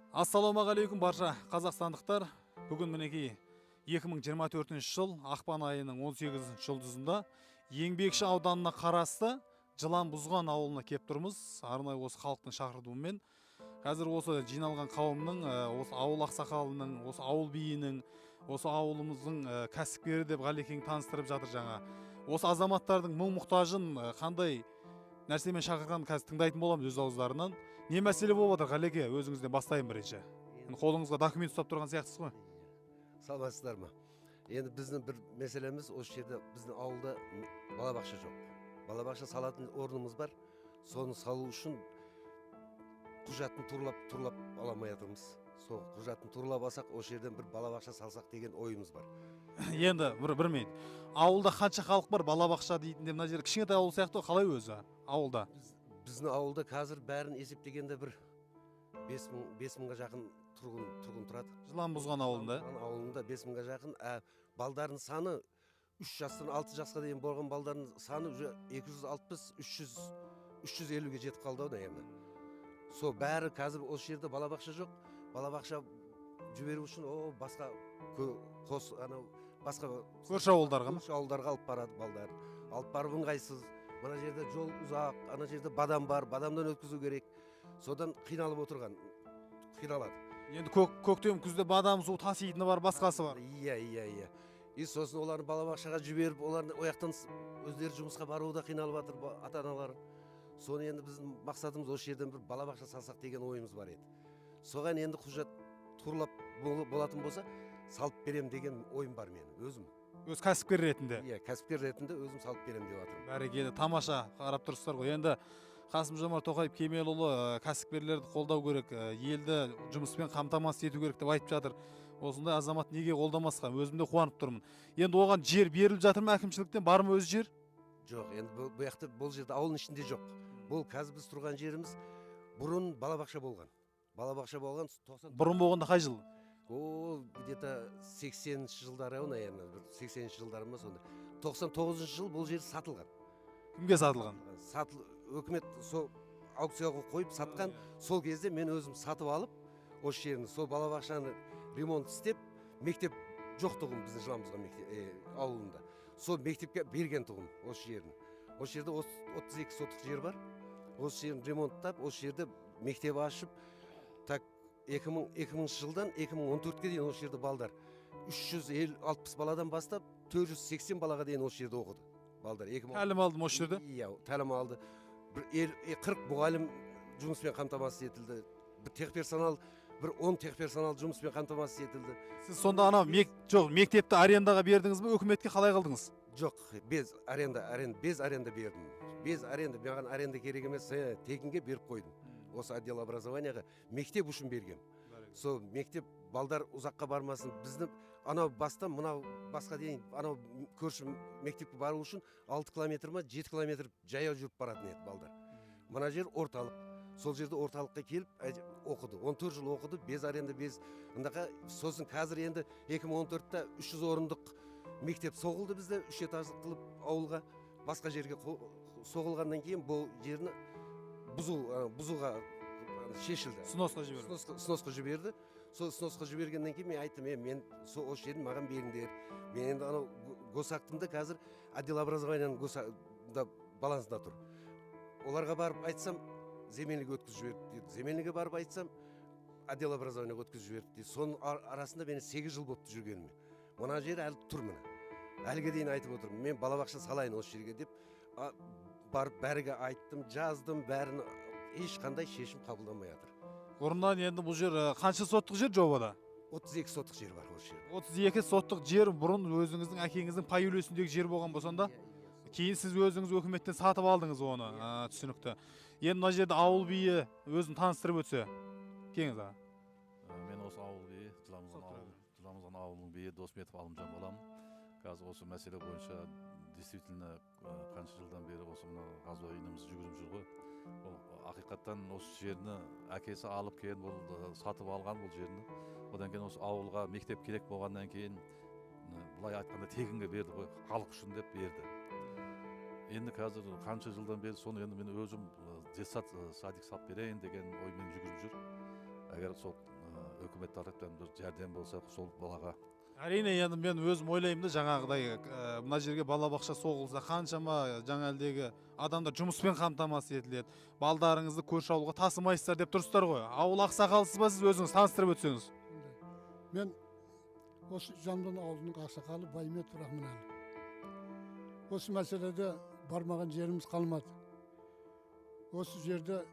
Ассалаумағалейкум барша қазақстандықтар. Бүгін мінекей 2024 жыл ақпан айының 18 жұлдызында Еңбекші ауданына қарасты Жылан Бұзған ауылына кеп тұрмыз. Арнайы осы халықтың шақыртуымен. Қазір осы жиналған қауымның, осы ауыл ақсақалының, осы ауыл биінің, осы ауылымыздың кәсіпкері деп Ғалекең таныстырып жатыр жаңа. Осы азаматтардың мұң мұқтажын қандай нәрсемен шақырған қазір тыңдайтын боламыз өз ауыздарынан. Не мәселе болып жатыр Ғалеке, өзіңізден бастайын бірінші. Қолыңызға документ ұстап тұрған сияқтысыз ғой. Саламатсыздар ма? Енді біздің бір мәселеміз осы жерде біздің ауылда балабақша жоқ. Балабақша салатын орнымыз бар. Соны салу үшін құжатын турлап ала алмай жатырмыз. Сол құжатын турлап алсақ, осы жерден бір балабақша салсақ деген ойымыз бар. Енді бір минут. Ауылда қанша халық бар балабақша дейтінде, мына жер кішкентай ауыл сияқты қалай өзі ауылда? Біздің ауылда қазір бәрін есептегенде бір 5000-ға жақын тұрғын тұрады. Жылан Бұзған ауылында. Ауылында 5000-ға жақын. Балдардың саны 3 жастан 6 жасқа дейін болған балдардың саны 260-350-ге жетіп қалды ау, наверное. Сол бәрі қазір осы жерде балабақша жоқ. Балабақша жіберу үшін басқа көрші ауылдарға алып барады балдар. Алып барып ыңғайсыз. Мына жерде жол ұзақ, ана жерде бадам бар, бадамдан өткізу керек. Содан қиналады. Енді көктем күзде бадам су таситыны бар, басқасы бар. Иә. И сосын оларды балабақшаға жіберіп, оларды ояқтан өздері жұмысқа баруда қиналып жатыр ата-аналар. Соны енді біздің мақсатымыз осы жерден бір балабақша салсақ деген ойымыз бар еді. Соған енді құжат турлап болатын болса, салып берем деген ойым бар менің өзім. Өз кәсіпкер ретінде. Иә, кәсіпкер ретінде өзім салып берем деп жатырмын. Бәрекелді, тамаша қарап тұрсыздар ғой. Енді Қасым-Жомарт Тоқаев Кемелұлы кәсіпкерлерді қолдау керек, елді жұмыспен қамтамасыз ету керек деп айтып жатыр. Осындай азамат неге қолдамасқа? Өзім де қуанып тұрмын. Енді оған жер беріліп жатыр ма әкімшіліктен? Бар ма өзі жер? Жоқ, енді бұл жерде ауылдың ішінде жоқ. Бұл қазір біз тұрған жеріміз бұрын балабақша болған. Бұрын болғанда қай жыл? Ол где-то 80-ші жылдары, наверное, 80-ші жылдары ма сонда. 99-ші жыл бұл жер сатылған. Кімге сатылған? Өкімет сол аукцияға қойып сатқан. Сол кезде мен өзім сатып алып, осы жерін, сол балабақшаны ремонт істеп, мектеп жоқ тұғым біздің Жылан Бұзған ауылында. Сол мектепке берген тұғым осы жерін. Осы жерде 32 сотық жер бар. Осы жерін ремонттап, осы жерде мектеп ашып, так 2000 жылдан 2014-ке дейін осы жерде балдар 360 баладан бастап 480 балаға дейін осы жерде оқыды. Балдар тәлім алды осы жерде? Иә, тәлім алды. 40 мұғалім жұмыспен қамтамасыз етілді. Бір техперсонал, 10 техперсонал жұмыспен қамтамасыз етілді. Сіз сонда ана мектепті арендаға бердіңіз бе, өкіметке қалай қылдыңыз? Жоқ, без аренда бердім. Без аренда, маған аренда керек емес, тегінге беріп қойдым. Осы отдел образованияға мектеп үшін бергем. Сол мектеп балдар ұзаққа бармасын. Біздің анау бастан мынау басқа дейін анау көрші мектепке бару үшін 6 километр ма 7 километр жаяу жүріп баратын еді балдар. Мына жер орталық. Сол жерде орталыққа келіп оқыды. 14 жыл оқыды, без аренда, без ындақа. Сосын қазір енді 2014-та 300 орындық мектеп соғылды бізде, 3 этаждық қылып ауылға, басқа жерге соғылғаннан кейін бұл жерні бұзуға шешілді. Сносқа жіберді. Сол сносқа жібергеннен кейін мен айттым, мен осы жерін маған беріңдер. Мен енді анау госактымда қазір отдел образованияның госда балансында тұр. Оларға барып айтсам, земельніге өткізіп жіберді дейді. Земельніге барып айтсам, отдел образованияға өткізіп жіберді дейді. Соның арасында мені 8 жыл болыпты жүргеніме. Мына жер әлі тұр міне. Әліге дейін айтып отырмын, мен балабақша салайын осы жерге деп барып бәріге айттым, жаздым, бәрін ешқандай шешім қабылданмай жатыр. Бұрыннан енді бұл жер қанша соттық жер жобада? 32 соттық жер бар осы жерде. 32 соттық жер бұрын өзіңіздің әкеңіздің пай үлесіндегі жер болған болсанда, кейін сіз өзіңіз өкіметтен сатып алдыңыз оны, түсінікті. Енді мына жерде ауыл биі өзін таныстырып өтсе, кеңіз аға. Мен осы ауыл биі, Жылан Бұзған ауылының биі Досметов Алымжан боламын. Қазір осы мәселе бойынша действительно қанша жылдан бері осы мына қазба инеміз жүгіріп жүр ғой. Ол ақиқаттан осы жерні әкесі алып келген, бұл сатып алған бұл жерні. Одан кейін осы ауылға мектеп керек болғаннан кейін былай айтқанда тегінге берді ғой, халық үшін деп берді. Енді қазір қанша жылдан бері соны енді мен өзім детсад садик салып берейін деген оймен жүгіріп жүр. Егер сол өкмөт тараптан бир жардам болсо сол балага. Әрине, енді мен өзім ойлаймын да, жаңағыдай мына жерге балабақша соғылса қаншама жаңа елдегі адамдар жұмыспен қамтамасыз етіледі. Балдарыңызды көрші ауылға тасымайсыздар деп тұрсыздар ғой. Ауыл ақсақалысыз ба, сіз өзіңіз таныстырып өтсеңіз? Мен осы Жамдан ауылының ақсақалы Байметов Рахманәлі. Осы мәселеде бармаған жеріміз қалмады. Осы жерде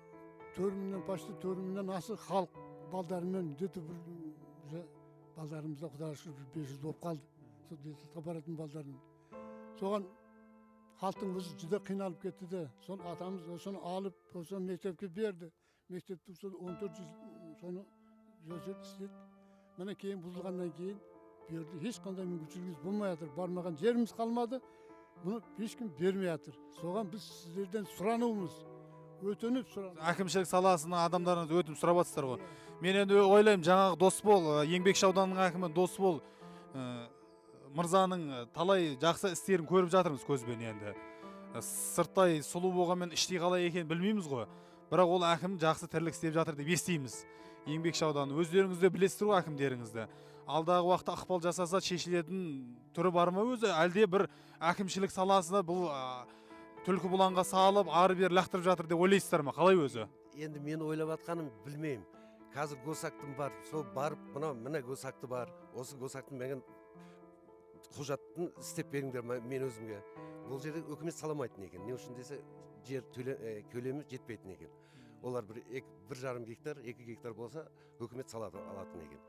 4 мыңнан почти 4 мыңнан асы халық балдарымен деті бір балдарымызда Құдайға шүкір 500 болып қалды. Сол детсадқа баратын балдарым. Соған халықтың өзі жүдә қиналып кетті де, соны атамыз осыны алып, осыны мектепке берді. Мектепті сол 14 жыл соны жөзет істеді. Міне кейін бұзылғаннан кейін берді. Ешқандай мүмкіншілігіміз болмай жатыр. Бармаған жеріміз қалмады. Бұны ешкім бермей жатыр. Соған біз сіздерден сұрануымыз. Өтініп сұрануымыз. Әкімшілік саласының адамдарыңыз өтініп сұрап жатсыздар ғой. Мен енді ойлаймын, жаңағы Досбол, Еңбекші ауданының әкімі Досбол мырзаның талай жақсы істерін көріп жатырмыз көзбен енді. Сырттай сұлу болғанмен іштей қалай екенін білмейміз ғой. Бірақ ол әкім жақсы тірлік істеп жатыр деп естиміз. Еңбекші ауданы өздеріңіз де білесіздер ғой әкімдеріңізді. Алдағы уақытта ықпал жасаса шешілетін түрі бар ма өзі, әлде бір әкімшілік саласына бұл түлкі бұланға салып, ары бері лақтырып жатыр деп ойлайсыздар ма? Қалай өзі? Енді мен ойлап жатқаным білмеймін. Қазір госактың бар, сол барып, мына госакты бар. Осы госактың менің құжатын істеп беріңдер мен өзімге. Бұл жерде өкімет саламайтын екен. Не үшін десе, жер көлемі жетпейтін екен. Олар 1,5 гектар, 2 гектар болса, өкімет алатын екен.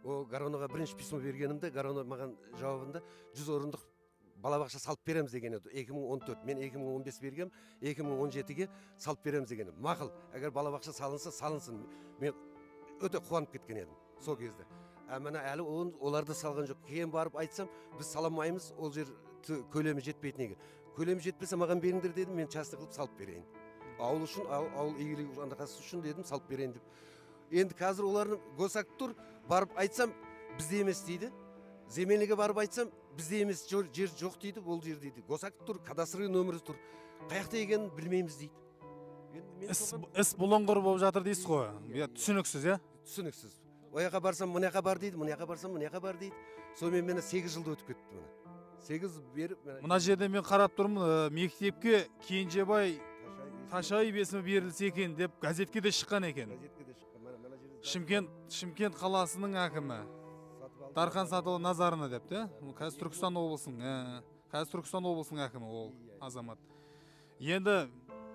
О Гароноға бірінші письмо бергенімде, Гароно маған жауабында 100 орындық балабақша салып береміз деген еді. 2014, мен 2015 бергем, 2017-ге салып береміз деген еді. Мақұл, егер балабақша салынса, салынсын. Мен өте қуанып кеткен едім сол кезде. Мына әлі оларды салған жоқ. Кейін барып айтсам, біз саламаймыз, ол жер көлемі жетпейтін екен. Көлемі жетпесе маған беріңдер дедім, мен частный қылып салып берейін. Ауыл үшін, ауыл игілігі андақасы үшін дедім, салып берейін деп. Енді қазір олардың госак тұр, барып айтсам, бізде емес дейді. Земельніге барып айтсам, бізде емес, жер жоқ дейді, ол жер дейді. Госак тұр, кадастровый нөмірі тұр. Қаяқта екенін білмейміз дейді. Іс бұлыңғыр болып жатыр дейсіз ғой. Түсініксіз, иә? Түсініксіз. Ояқа барсам, мұняқа бар дейді, мұняқа барсам, мұняқа бар дейді. Сонымен мені 8 жылда өтіп кетті мені. 8 беріп... Мына жерде мен қарап тұрмын, мектепке Кенжебай Ташаев есімі берілсе екен деп газетке де шыққан екен. Шымкент қаласының әкімі Дархан Сатұлы назарына деп, қазір Түркістан облысының әкімі ол азамат. Енді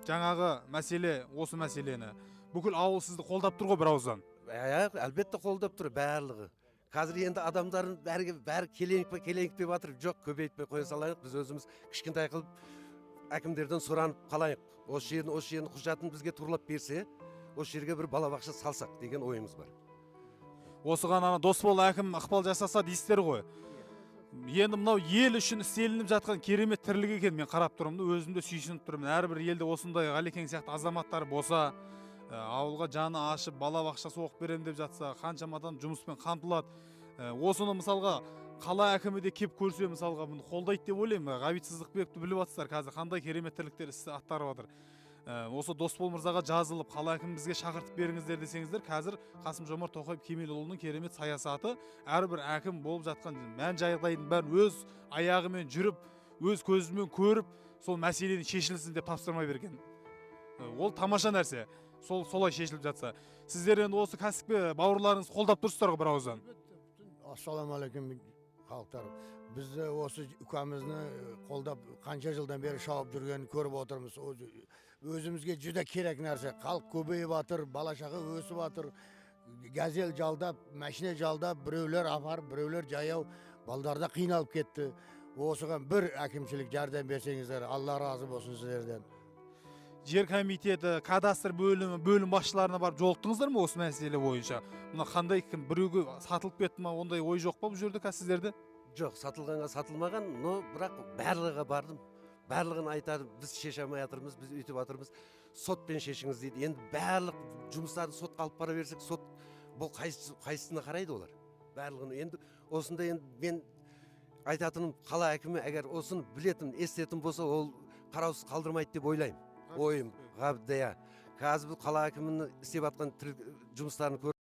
жаңағы мәселе, осы мәселені бүкіл ауыл сізді қолдап тұр ғой бір ауыздан. Әлбетте қолдап тұр барлығы. Қазір енді адамдардың бәрі келеңікпей батыр, жоқ көбейтпей қоя салайық. Біз өзіміз кішкентай қылып әкімдерден сұранып қалайық. Осы жердің құжатын бізге тұрлап берсе, осы жерге бір балабақша салсақ деген ойымыз бар. Осыған Досбол әкім ықпал жасаса дейсіздер ғой. Енді мынау ел үшін істелініп жатқан керемет тірлік екен, мен қарап тұрмын, өзімді сүйсініп тұрмын. Әрбір елде осындай Ғалекең сияқты азаматтар болса, ауылға жаны ашып балабақша соғып берем деп жатса, қаншама адам жұмыспен қамтылады. Осыны мысалға қала әкімі де кеп көрсе, мысалға бұны қолдайды деп ойлаймын. Ғабит Сыздықбековті біліп жатсыздар, қазір қандай керемет тірліктер істі атқарып жатыр. Осы Досбол мырзаға жазылып, қала әкімі бізге шақыртып беріңіздер десеңіздер, қазір Қасым-Жомарт Тоқаев Кемелұлының керемет саясаты әрбір әкім болып жатқан мән жайлардың бәрін өз аяғымен жүріп, өз көзімен көріп, сол мәселені шешілсін деп тапсырма берген. Ол тамаша нәрсе. Солай шешіліп жатса. Сіздер енді осы кәсіпке бауырларыңыз қолдап тұрсыздар ғой бір ауыздан. Ассаламалейкум халықтар. Біз осы үкімізді қолдап қанша жылдан бері шауып жүргенін көріп отырмыз. Өзімізге жүдә керек нәрсе. Халық көбейіп жатыр, бала-шаға өсіп жатыр. Газель жалдап, машина жалдап, біреулер апарып, біреулер жаяу, балдарда қиналып кетті. Осыған бір әкімшілік жәрдем берсеңіздер, Алла разы болсын сіздерден. Жер комитеті, кадастр бөлім басшыларына барып жолықтыңыздар ма осы мәселе бойынша? Мына қандай кім біреуге сатылып кетті ма, ондай ой жоқ па бұл жерде сіздерде? Жоқ, сатылғанға сатылмаған, но бірақ барлығы бардым. Барлығын айтады, біз шеше алмай жатырмыз, біз өйтіп жатырмыз. Сотпен шешіңіз дейді. Енді барлық жұмыстарды сотқа алып бара берсек, сот бұл қайсысына қарайды олар? Барлығын енді осында енді мен айтатыным, қала әкімі егер осыны білетін, естетін болса, ол қараусыз қалдырмайды деп ойлаймын. Ойым, ғабдия. Қазір бұл қала әкімінің істеп жатқан жұмыстарын көріп